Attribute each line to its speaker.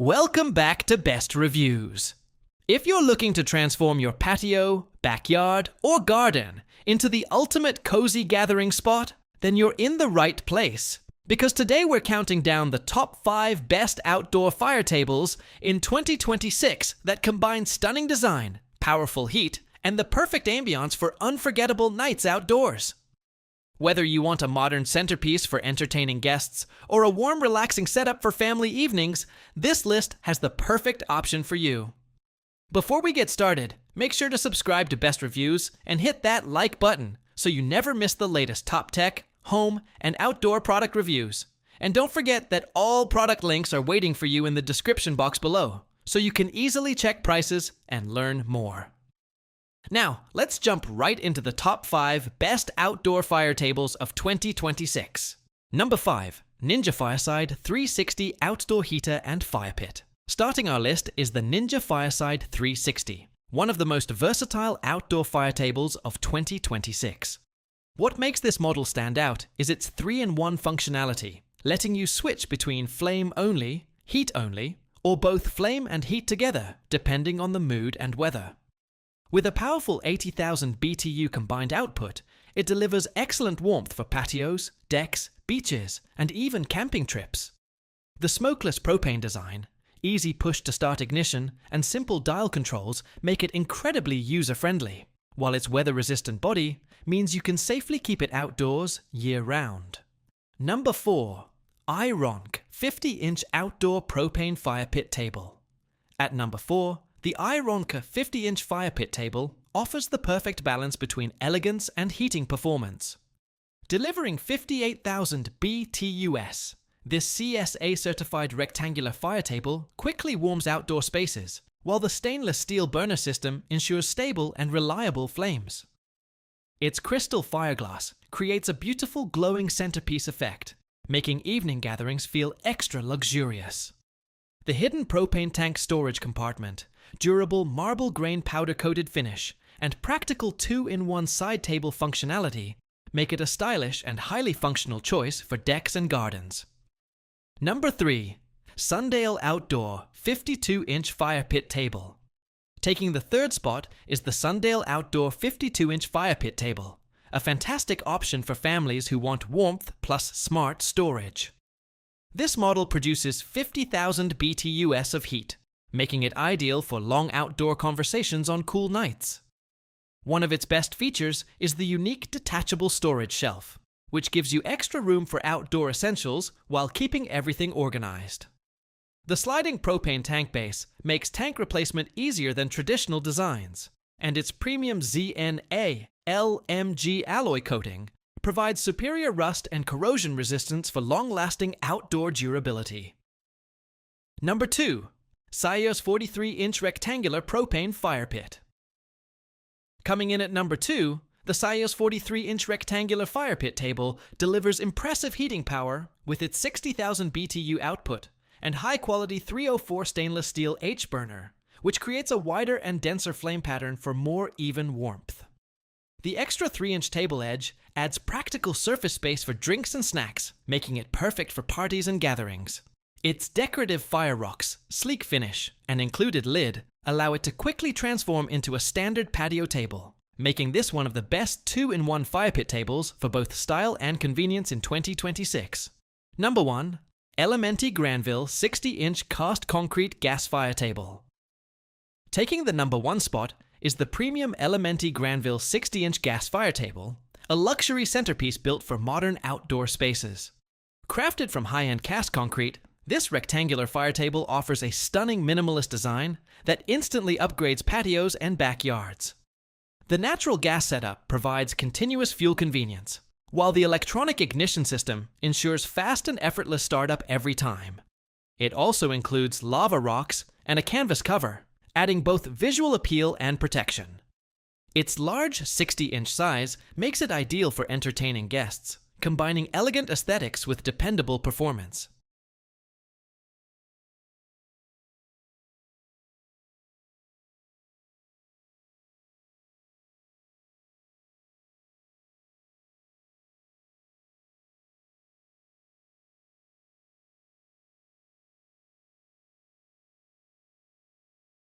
Speaker 1: Welcome back to Best Reviews. If you're looking to transform your patio, backyard, or garden into the ultimate cozy gathering spot, then you're in the right place. Because today we're counting down the top 5 best outdoor fire tables in 2026 that combine stunning design, powerful heat, and the perfect ambiance for unforgettable nights outdoors. Whether you want a modern centerpiece for entertaining guests or a warm, relaxing setup for family evenings, this list has the perfect option for you. Before we get started, make sure to subscribe to Best Reviews and hit that like button so you never miss the latest top tech, home, and outdoor product reviews. And don't forget that all product links are waiting for you in the description box below, so you can easily check prices and learn more. Now, let's jump right into the top 5 best outdoor fire tables of 2026. Number 5. Ninja Fireside 360 Outdoor Heater and Fire Pit. Starting our list is the Ninja Fireside 360, one of the most versatile outdoor fire tables of 2026. What makes this model stand out is its 3-in-1 functionality, letting you switch between flame only, heat only, or both flame and heat together, depending on the mood and weather. With a powerful 80,000 BTU combined output, it delivers excellent warmth for patios, decks, beaches, and even camping trips. The smokeless propane design, easy push-to-start ignition, and simple dial controls make it incredibly user-friendly, while its weather-resistant body means you can safely keep it outdoors year-round. Number 4. IRONCK 50-inch Outdoor Propane Fire Pit Table. At number 4, the IRONCK 50-inch fire pit table offers the perfect balance between elegance and heating performance. Delivering 58,000 BTUs, this CSA-certified rectangular fire table quickly warms outdoor spaces, while the stainless steel burner system ensures stable and reliable flames. Its crystal fireglass creates a beautiful glowing centerpiece effect, making evening gatherings feel extra luxurious. The hidden propane tank storage compartment, durable marble grain powder-coated finish, and practical 2-in-1 side table functionality make it a stylish and highly functional choice for decks and gardens. Number 3. Sundale Outdoor 52-inch Fire Pit Table. Taking the third spot is the Sundale Outdoor 52-inch Fire Pit Table, a fantastic option for families who want warmth plus smart storage. This model produces 50,000 BTUs of heat, making it ideal for long outdoor conversations on cool nights. One of its best features is the unique detachable storage shelf, which gives you extra room for outdoor essentials while keeping everything organized. The sliding propane tank base makes tank replacement easier than traditional designs, and its premium ZNA LMG alloy coating provides superior rust and corrosion resistance for long-lasting outdoor durability. Number 2. Ciays 43-inch Rectangular Propane Fire Pit. Coming in at number 2, the Ciays 43-inch Rectangular Fire Pit Table delivers impressive heating power with its 60,000 BTU output and high-quality 304 stainless steel H-burner, which creates a wider and denser flame pattern for more even warmth. The extra 3-inch table edge adds practical surface space for drinks and snacks, making it perfect for parties and gatherings. Its decorative fire rocks, sleek finish, and included lid allow it to quickly transform into a standard patio table, making this one of the best 2-in-1 fire pit tables for both style and convenience in 2026. Number 1. Elementi Granville 60-inch Cast Concrete Gas Fire Table. Taking the number 1 spot is the premium Elementi Granville 60-inch gas fire table, a luxury centerpiece built for modern outdoor spaces. Crafted from high-end cast concrete, this rectangular fire table offers a stunning minimalist design that instantly upgrades patios and backyards. The natural gas setup provides continuous fuel convenience, while the electronic ignition system ensures fast and effortless startup every time. It also includes lava rocks and a canvas cover, adding both visual appeal and protection. Its large 60-inch size makes it ideal for entertaining guests, combining elegant aesthetics with dependable performance.